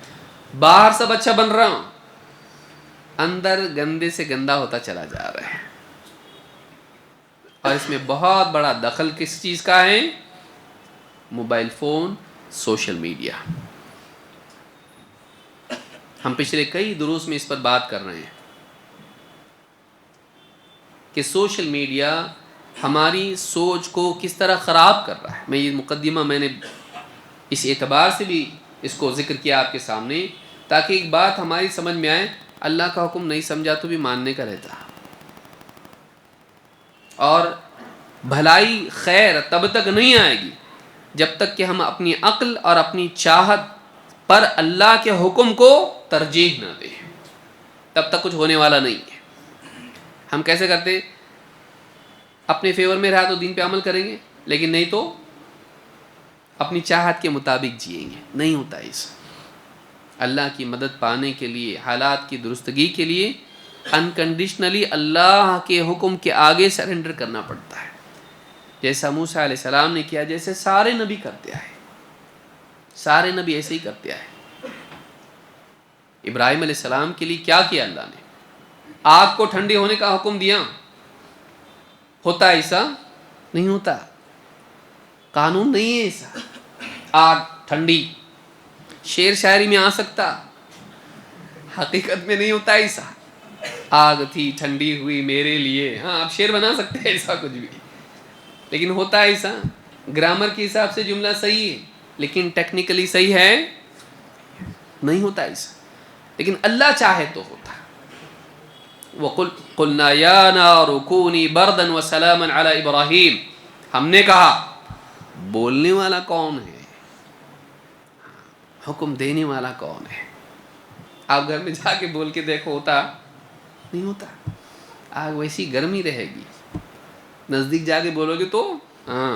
Speaker 1: باہر سب اچھا بن رہا ہوں، اندر گندے سے گندا ہوتا چلا جا رہا ہے، اور اس میں بہت بڑا دخل کس چیز کا ہے؟ Mobile phone, social media. ہم پچھلے کئی دروس میں اس پر بات کر رہے ہیں کہ سوشل میڈیا ہماری سوچ کو کس طرح خراب کر رہا ہے۔ میں یہ مقدمہ میں نے اس اعتبار سے بھی اس کو ذکر کیا آپ کے سامنے، تاکہ ایک بات ہماری سمجھ میں آئے، اللہ کا حکم نہیں سمجھا تو بھی ماننے کا رہتا، اور بھلائی خیر تب تک نہیں آئے گی جب تک کہ ہم اپنی عقل اور اپنی چاہت پر اللہ کے حکم کو ترجیح نہ دیں، تب تک کچھ ہونے والا نہیں ہے۔ ہم کیسے کرتے؟ اپنے فیور میں رہا تو دین پہ عمل کریں گے، لیکن نہیں تو اپنی چاہت کے مطابق جئیں گے۔ نہیں ہوتا ایسا۔ اللہ کی مدد پانے کے لیے، حالات کی درستگی کے لیے انکنڈیشنلی اللہ کے حکم کے آگے سرنڈر کرنا پڑتا ہے، جیسا موسیٰ علیہ السلام نے کیا، جیسے سارے نبی کرتے آئے، سارے نبی ایسے ہی کرتے آئے۔ ابراہیم علیہ السلام کے لیے کیا کیا اللہ نے؟ آگ کو ٹھنڈی ہونے کا حکم دیا۔ ہوتا ایسا؟ نہیں ہوتا، قانون نہیں ہے ایسا۔ آگ ٹھنڈی شعر شاعری میں آ سکتا، حقیقت میں نہیں ہوتا ایسا۔ آگ تھی ٹھنڈی ہوئی میرے لیے، ہاں آپ شعر بنا سکتے ہیں ایسا کچھ بھی، لیکن ہوتا ایسا؟ گرامر کے حساب سے جملہ صحیح ہے، لیکن ٹیکنیکلی صحیح ہے؟ نہیں ہوتا ایسا۔ لیکن اللہ چاہے تو ہوتا۔ وَقُلْنَا يَا نَارُ كُونِي بَرْدًا وَسَلَامًا عَلَى إِبْرَاهِيمَ، ہم نے کہا بولنے والا کون ہے، حکم دینے والا کون ہے؟ آپ گھر میں جا کے بول کے دیکھو، ہوتا نہیں ہوتا۔ آگ ویسی گرمی رہے گی، نزدیک جا کے بولو گے تو ہاں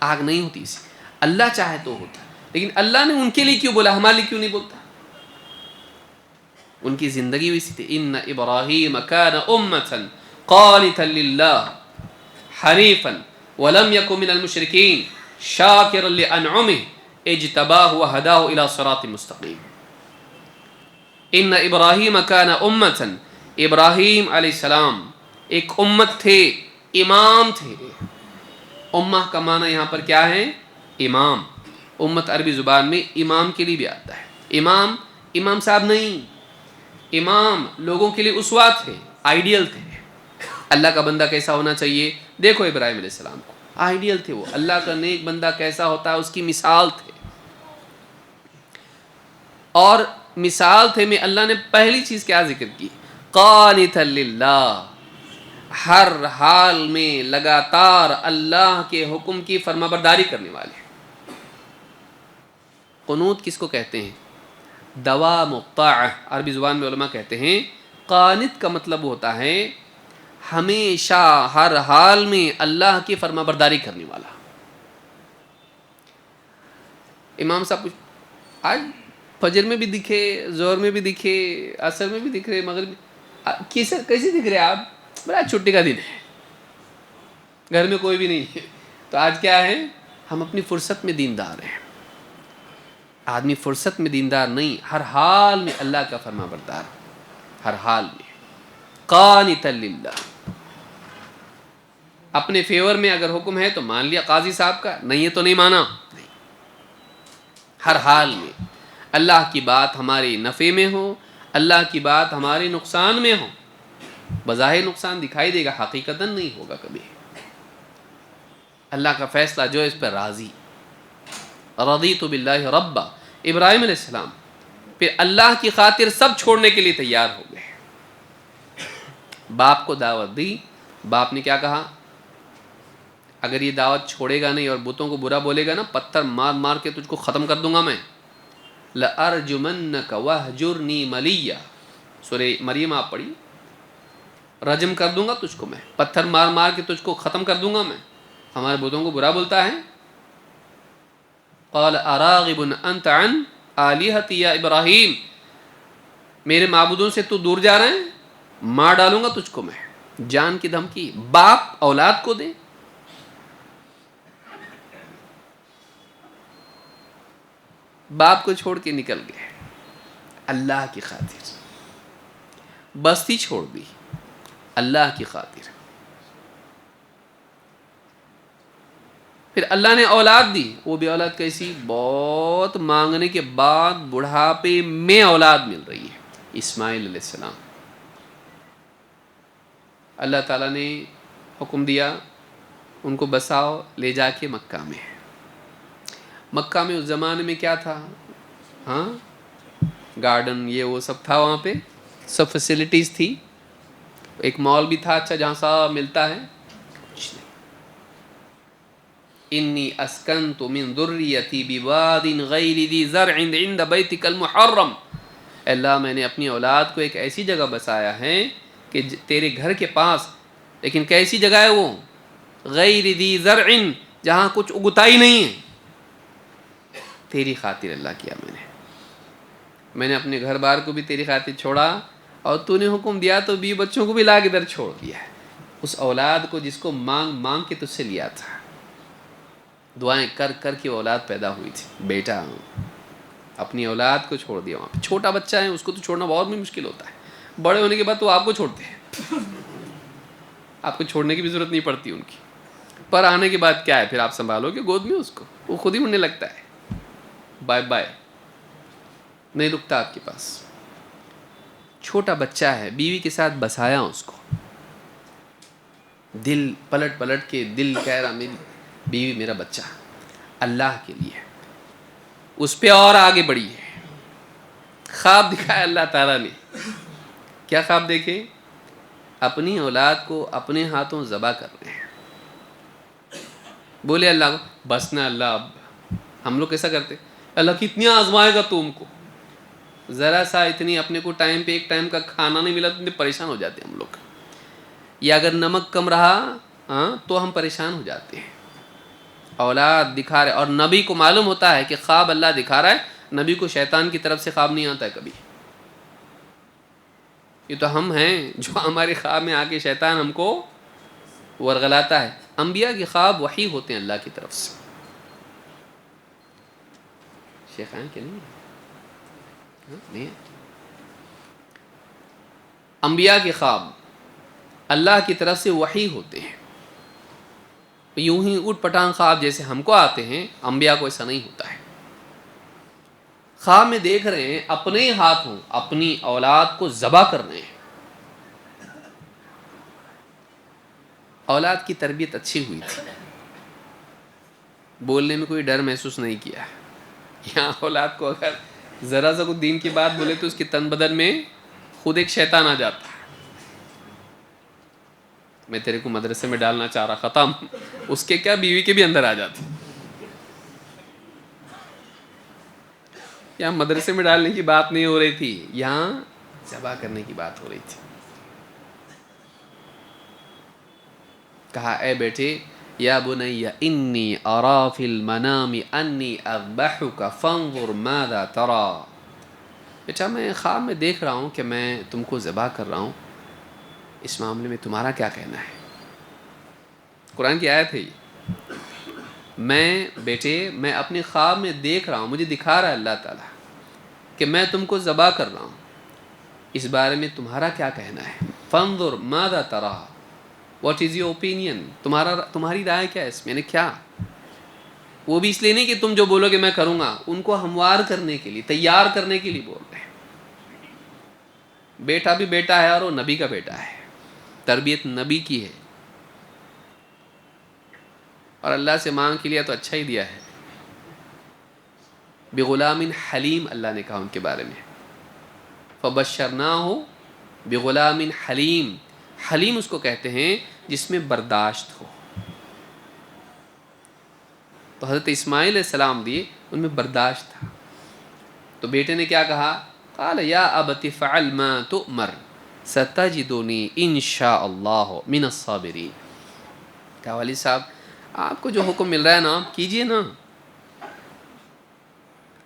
Speaker 1: آگ نہیں ہوتی اسی۔ اللہ چاہے تو ہوتا، لیکن اللہ نے ان کے لیے کیوں بولا، ہمارے لیے کیوں نہیں بولتا؟ ان کی زندگی ویسی تھی۔ ان ابراہیم کان امۃ قانتا للہ حنیفا ولم یک من المشرکین شاکرا لانعمہ اجتباہ وہداہ الی صراط مستقیم۔ ان ابراہیم کان امۃ، ابراہیم علیہ السلام ایک امت تھے، امام تھے۔ امہ کا معنی یہاں پر کیا ہے؟ امام۔ امت عربی زبان میں امام کے لیے بھی آتا ہے۔ امام صاحب نہیں، امام لوگوں کے لیے اسوہ تھے، آئیڈیل تھے۔ اللہ کا بندہ کیسا ہونا چاہیے؟ دیکھو ابراہیم علیہ السلام کو، آئیڈیل تھے وہ۔ اللہ کا نیک بندہ کیسا ہوتا ہے اس کی مثال تھے، اور مثال تھے میں اللہ نے پہلی چیز کیا ذکر کی؟ قانتا للہ، ہر حال میں لگاتار اللہ کے حکم کی فرمانبرداری کرنے والے۔ قنوت کس کو کہتے ہیں؟ دوام الطاعہ۔ عربی زبان میں علماء کہتے ہیں قانت کا مطلب ہوتا ہے ہمیشہ ہر حال میں اللہ کی فرمانبرداری کرنے والا۔ امام صاحب آج فجر میں بھی دکھے، ظہر میں بھی دکھے، عصر میں بھی دکھ رہے، مغرب میں کیسے دکھ رہے آپ؟ بڑا چھٹی کا دن ہے، گھر میں کوئی بھی نہیں ہے، تو آج کیا ہے؟ ہم اپنی فرصت میں دیندار ہیں۔ آدمی فرصت میں دیندار نہیں، ہر حال میں اللہ کا فرما بردار، ہر حال میں قانتا للہ۔ اپنے فیور میں اگر حکم ہے تو مان لیا قاضی صاحب کا، نہیں ہے تو نہیں مانا۔ نہیں، ہر حال میں اللہ کی بات ہمارے نفع میں ہو، اللہ کی بات ہمارے نقصان میں ہو۔ بظاہر نقصان دکھائی دے گا، حقیقتاً نہیں ہوگا کبھی۔ اللہ کا فیصلہ جو اس پر راضی۔ رضیت باللہ ربا، ابراہیم علیہ السلام پھر اللہ کی خاطر سب چھوڑنے کے لیے تیار ہو گئے۔ باپ کو دعوت دی، باپ نے کیا کہا؟ اگر یہ دعوت چھوڑے گا نہیں اور بتوں کو برا بولے گا نا، پتھر مار مار کے تجھ کو ختم کر دوں گا میں۔ لَأَرْجُمَنَّكَ وَهْجُرْنِي مَلِيًّا، سورہ مریم آپ پڑھی، رجم کر دوں گا تجھ کو میں، پتھر مار مار کے تجھ کو ختم کر دوں گا میں۔ ہمارے بتوں کو برا بولتا ہے، قال اراغب انت عن آلہتی یا ابراہیم، میرے معبودوں سے تو دور جا رہے ہیں، مار ڈالوں گا تجھ کو میں. جان کی دھمکی باپ اولاد کو دے. باپ کو چھوڑ کے نکل گئے اللہ کی خاطر، بستی چھوڑ دی اللہ کی خاطر. پھر اللہ نے اولاد دی، وہ بھی اولاد کیسی؟ بہت مانگنے کے بعد بڑھاپے میں اولاد مل رہی ہے، اسماعیل علیہ السلام. اللہ تعالیٰ نے حکم دیا ان کو بساؤ، لے جا کے مکہ میں. مکہ میں اس زمانے میں کیا تھا؟ ہاں، گارڈن یہ وہ سب تھا، وہاں پہ سب فیسلٹیز تھی. ایک مال بھی تھا اچھا جہاں سب ملتا ہے. کچھ نہیں. انی اسکنت من ذریتی بواد غیر ذی زرع عند بیتک المحرم. اللہ میں نے اپنی اولاد کو ایک ایسی جگہ بسایا ہے کہ تیرے گھر کے پاس، لیکن کیسی جگہ ہے وہ؟ غیر ذی زرع، جہاں کچھ اگتا ہی نہیں ہے. تیری خاطر اللہ کیا میں نے اپنے گھر بار کو بھی تیری خاطر چھوڑا، اور تو نے حکم دیا تو بیوی بچوں کو بھی لا کے ادھر چھوڑ دیا ہے. اس اولاد کو جس کو مانگ مانگ کے تجھ سے لیا تھا، دعائیں کر کر کے اولاد پیدا ہوئی تھی. بیٹا اپنی اولاد کو چھوڑ دیا وہاں پہ. چھوٹا بچہ ہے اس کو تو چھوڑنا بہت بھی مشکل ہوتا ہے. بڑے ہونے کے بعد تو آپ کو چھوڑتے ہیں، آپ کو چھوڑنے کی بھی ضرورت نہیں پڑتی ان کی. پر آنے کے بعد کیا ہے؟ پھر آپ سنبھالو گے گود میں اس کو، وہ خود ہی اڑنے لگتا ہے. بائے بائے، نہیں رکتا آپ کے پاس. چھوٹا بچہ ہے، بیوی کے ساتھ بسایا اس کو، دل پلٹ پلٹ کے دل کہہ رہا میری بیوی میرا بچہ اللہ کے لیے. اس پہ اور آگے بڑھی ہے. خواب دکھایا اللہ تعالیٰ نے. کیا خواب دیکھے؟ اپنی اولاد کو اپنے ہاتھوں ذبح کر رہے ہیں. بولے اللہ کو بس نا اللہ. اب ہم لوگ کیسا کرتے؟ اللہ کتنی آزمائے گا تم کو؟ ذرا سا اتنی اپنے کو ٹائم پہ ایک ٹائم کا کھانا نہیں ملا تو پریشان ہو جاتے ہم لوگ. یا اگر نمک کم رہا تو ہم پریشان ہو جاتے ہیں. اولاد دکھا رہے، اور نبی کو معلوم ہوتا ہے کہ خواب اللہ دکھا رہا ہے. نبی کو شیطان کی طرف سے خواب نہیں آتا ہے کبھی. یہ تو ہم ہیں جو ہمارے خواب میں آ کے شیطان ہم کو ورغلاتا ہے. انبیاء کے خواب وحی ہوتے ہیں اللہ کی طرف سے. شیخان کے نہیں، انبیاء کے خواب اللہ کی طرف سے وحی ہوتے ہیں. یوں ہی اٹھ پٹانگ خواب جیسے ہم کو آتے ہیں، انبیاء کو ایسا نہیں ہوتا ہے. خواب میں دیکھ رہے ہیں اپنے ہاتھوں اپنی اولاد کو ذبح کر رہے ہیں. اولاد کی تربیت اچھی ہوئی تھی، بولنے میں کوئی ڈر محسوس نہیں کیا. یہاں اولاد کو اگر ذرا سا کچھ دین کی بات بولے تو اس کی تن بدن میں خود ایک شیطان آ جاتا ہے. میں تیرے کو مدرسے میں ڈالنا چاہ رہا، ختم. اس کے کیا بیوی کے بھی اندر آ جاتے. یہاں مدرسے میں ڈالنے کی بات نہیں ہو رہی تھی، یہاں ذبح کرنے کی بات ہو رہی تھی. کہا اے بیٹے یا بنی انی ارا فی المنام انی اذبحک فانظر ماذا ترى. بیٹا میں خواب میں دیکھ رہا ہوں کہ میں تم کو ذبح کر رہا ہوں، اس معاملے میں تمہارا کیا کہنا ہے؟ قرآن کی آیت ہے یہ. میں اپنے خواب میں دیکھ رہا ہوں، مجھے دکھا رہا ہے اللہ تعالیٰ کہ میں تم کو ذبح کر رہا ہوں، اس بارے میں تمہارا کیا کہنا ہے؟ فانظر ماذا ترى، واٹ از یور اوپینین، تمہاری رائے کیا ہے اس میں؟ یعنی کیا؟ وہ بھی اس لیے نہیں کہ تم جو بولو گے میں کروں گا، ان کو ہموار کرنے کے لیے، تیار کرنے کے لیے بول رہے ہیں. بیٹا بھی بیٹا ہے اور وہ نبی کا بیٹا ہے، تربیت نبی کی ہے. اور اللہ سے مانگ کے لیا تو اچھا ہی دیا ہے. بغلام حلیم اللہ نے کہا ان کے بارے میں، فبشرناہ بغلام حلیم. حلیم اس کو کہتے ہیں جس میں برداشت ہو. تو حضرت اسماعیل علیہ السلام دیے، ان میں برداشت تھا. تو بیٹے نے کیا کہا؟ قال یا ابت فعل ما تؤمر ستجدنی ان شاء اللہ من الصابرین. کہا والد صاحب آپ کو جو حکم مل رہا ہے نا آپ کیجئے نا،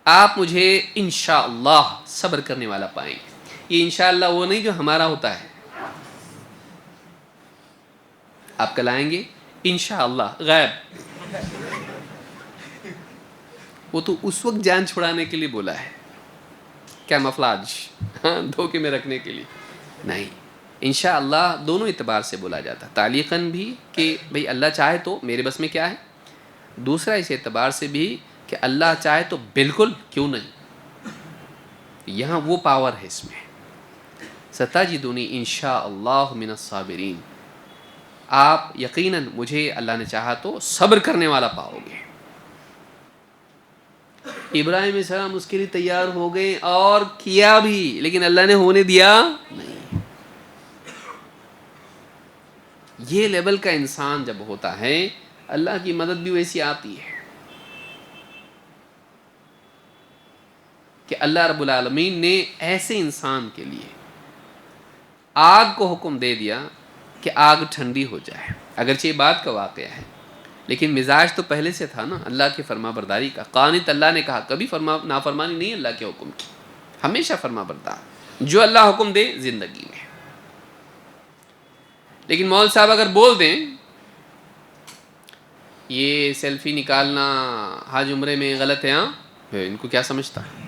Speaker 1: آپ مجھے انشاءاللہ صبر کرنے والا پائیں گے. یہ انشاءاللہ وہ نہیں جو ہمارا ہوتا ہے. آپ کل آئیں گے انشاءاللہ غیب، وہ تو اس وقت جان چھڑانے کے لیے بولا ہے، کیموفلاج، ہاں دھوکے میں رکھنے کے لیے نہیں. انشاءاللہ دونوں اعتبار سے بولا جاتا ہے، تعلیقاً بھی کہ بھئی اللہ چاہے تو میرے بس میں کیا ہے، دوسرا اس اعتبار سے بھی کہ اللہ چاہے تو بالکل کیوں نہیں. یہاں وہ پاور ہے اس میں. ستجدنی انشاءاللہ من الصابرین، آپ یقیناً مجھے اللہ نے چاہا تو صبر کرنے والا پاؤ گے. ابراہیم علیہ السلام اس کے لیے تیار ہو گئے اور کیا بھی، لیکن اللہ نے ہونے دیا نہیں. یہ لیول کا انسان جب ہوتا ہے اللہ کی مدد بھی ویسی آتی ہے کہ اللہ رب العالمین نے ایسے انسان کے لیے آگ کو حکم دے دیا کہ آگ ٹھنڈی ہو جائے. اگرچہ یہ بات کا واقعہ ہے لیکن مزاج تو پہلے سے تھا نا اللہ کی فرما برداری کا. قانت اللہ نے کہا، کبھی نافرمانی نہیں اللہ کے حکم کی، ہمیشہ فرما بردار، جو اللہ حکم دے زندگی میں. لیکن مول صاحب اگر بول دیں یہ سیلفی نکالنا حج عمرے میں غلط ہے، ہاں ان کو کیا سمجھتا ہے،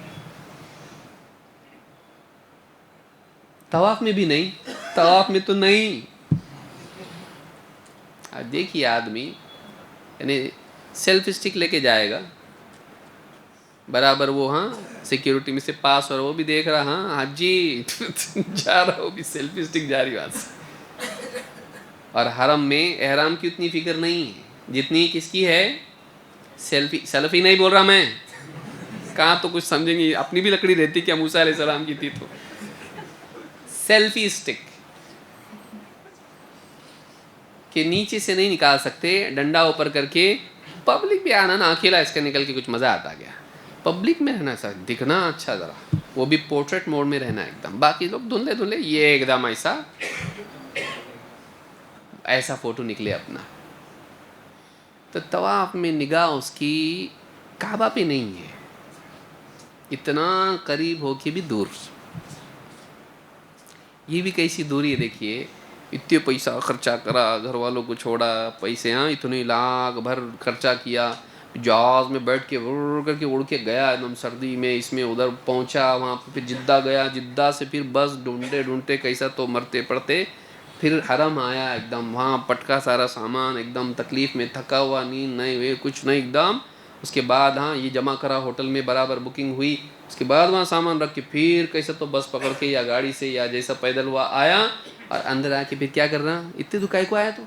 Speaker 1: طواف میں بھی نہیں، طواف میں تو نہیں. دیکھیے آدمی یعنی سیلف اسٹک لے کے جائے گا برابر، وہ ہاں سیکیورٹی میں سے پاس، اور وہ بھی دیکھ رہا ہاں حجی جا رہا، وہ بھی سیلفی اسٹک جاری وہاں سے. اور حرم میں احرام کی اتنی فکر نہیں ہے جتنی کس کی ہے، سیلفی نہیں بول رہا میں، کہاں تو کچھ سمجھیں گے، اپنی بھی لکڑی رہتی کیا موسیٰ علیہ السلام کی تھی. تو سیلفی اسٹک کہ نیچے سے نہیں نکال سکتے، ڈنڈا اوپر کر کے پبلک بھی آنا نا، اکیلا اس کا نکل کے کچھ مزہ آتا گیا. پبلک میں رہنا سر، دکھنا اچھا ذرا، وہ بھی پورٹریٹ موڈ میں رہنا ایک دم، باقی لوگ دھندلے دھندلے، یہ ایک دم ایسا فوٹو نکلے اپنا. تو طواف میں نگاہ اس کی کعبہ پہ نہیں ہے، اتنا قریب ہو کے بھی دور. یہ بھی کیسی دوری ہے دیکھیے، اتنے پیسہ خرچہ کرا، گھر والوں کو چھوڑا، پیسے ہاں اتنے لاکھ بھر خرچہ کیا، جہاز میں بیٹھ کے اڑ کے گیا ایک دم سردی میں، اس میں ادھر پہنچا، وہاں پھر جدہ گیا، جدہ سے پھر بس ڈھونڈتے کیسا تو مرتے پڑتے پھر حرم آیا، ایک دم وہاں پٹکا سارا سامان، ایک دم تکلیف میں، تھکا ہوا، نیند نہیں، کچھ نہیں ایک دم. اس کے بعد ہاں یہ جمع کرا ہوٹل میں، برابر بکنگ ہوئی، اس کے بعد وہاں سامان رکھ کے پھر کیسا تو بس پکڑ کے یا گاڑی سے یا جیسا پیدل ہوا آیا، اور اندر آ کے پھر کیا کر رہا، اتنے دکائی کو آیا تو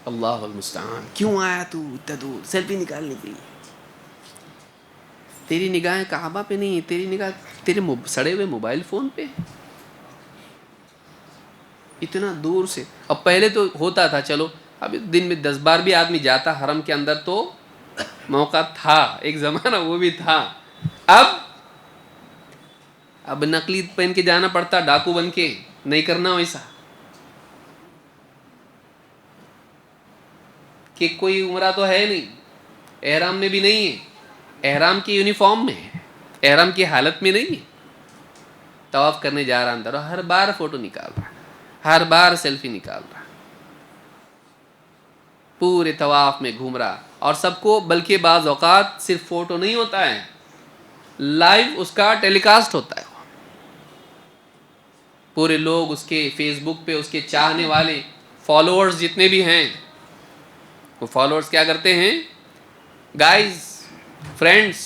Speaker 1: اللہ المستعان، کیوں آیا تو اتنا دور سیلفی نکالنے کے لیے. تیری نگاہیں کعبہ پہ نہیں، تیری نگاہ تیرے سڑے ہوئے موبائل فون پہ، اتنا دور سے. اب پہلے تو ہوتا تھا چلو اب دن میں 10 بار بھی آدمی جاتا حرم کے اندر تو موقع تھا، ایک زمانہ وہ بھی تھا. اب نقلی پہن کے جانا پڑتا، ڈاکو بن کے، نہیں کرنا ویسا کہ کوئی عمرہ تو ہے نہیں، احرام میں بھی نہیں ہے، احرام کی یونیفارم میں ہے، احرام کی حالت میں نہیں ہے، طواف کرنے جا رہا اندر، اور ہر بار فوٹو نکال رہا، ہر بار سیلفی نکال رہا، پورے طواف میں گھوم رہا. اور سب کو، بلکہ بعض اوقات صرف فوٹو نہیں ہوتا ہے، لائیو اس کا ٹیلی کاسٹ ہوتا ہے. پورے لوگ اس کے فیس بک پہ، اس کے چاہنے والے فالوورز جتنے بھی ہیں، وہ فالوورز کیا کرتے ہیں، گائز فرینڈز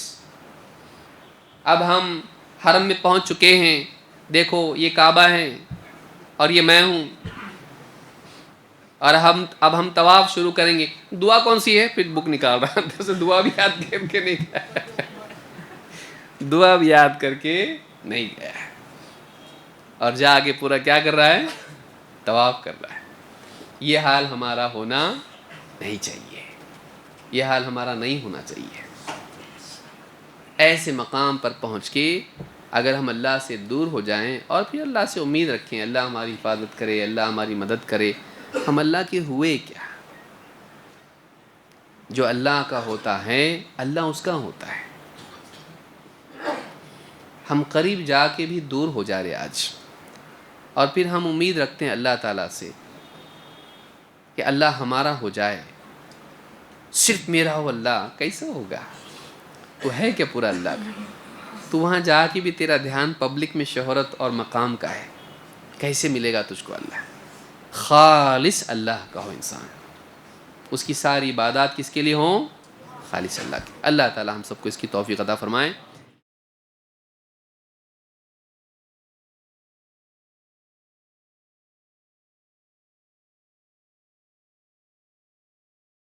Speaker 1: اب ہم حرم میں پہنچ چکے ہیں، دیکھو یہ کعبہ ہے اور یہ میں ہوں، اور اب ہم طواف شروع کریں گے. دعا کون سی ہے، پھر بک نکال رہا ہے سے دعا بھی یاد کر کے نہیں گیا، دعا بھی یاد کر کے نہیں گیا، اور جا کے پورا کیا کر رہا ہے، طواف کر رہا ہے. یہ حال ہمارا ہونا نہیں چاہیے، یہ حال ہمارا نہیں ہونا چاہیے. ایسے مقام پر پہنچ کے اگر ہم اللہ سے دور ہو جائیں اور پھر اللہ سے امید رکھیں اللہ ہماری حفاظت کرے، اللہ ہماری مدد کرے، ہم اللہ کے ہوئے کیا. جو اللہ کا ہوتا ہے اللہ اس کا ہوتا ہے. ہم قریب جا کے بھی دور ہو جا رہے آج، اور پھر ہم امید رکھتے ہیں اللہ تعالیٰ سے کہ اللہ ہمارا ہو جائے، صرف میرا ہو. اللہ کیسا ہوگا؟ تو ہے کہ پورا اللہ کا؟ تو وہاں جا کے بھی تیرا دھیان پبلک میں شہرت اور مقام کا ہے، کیسے ملے گا تجھ کو اللہ؟ خالص اللہ کا ہو انسان، اس کی ساری عبادات کس کے لیے ہوں؟ خالص اللہ کی. اللہ تعالی ہم سب کو اس کی توفیق عطا فرمائے.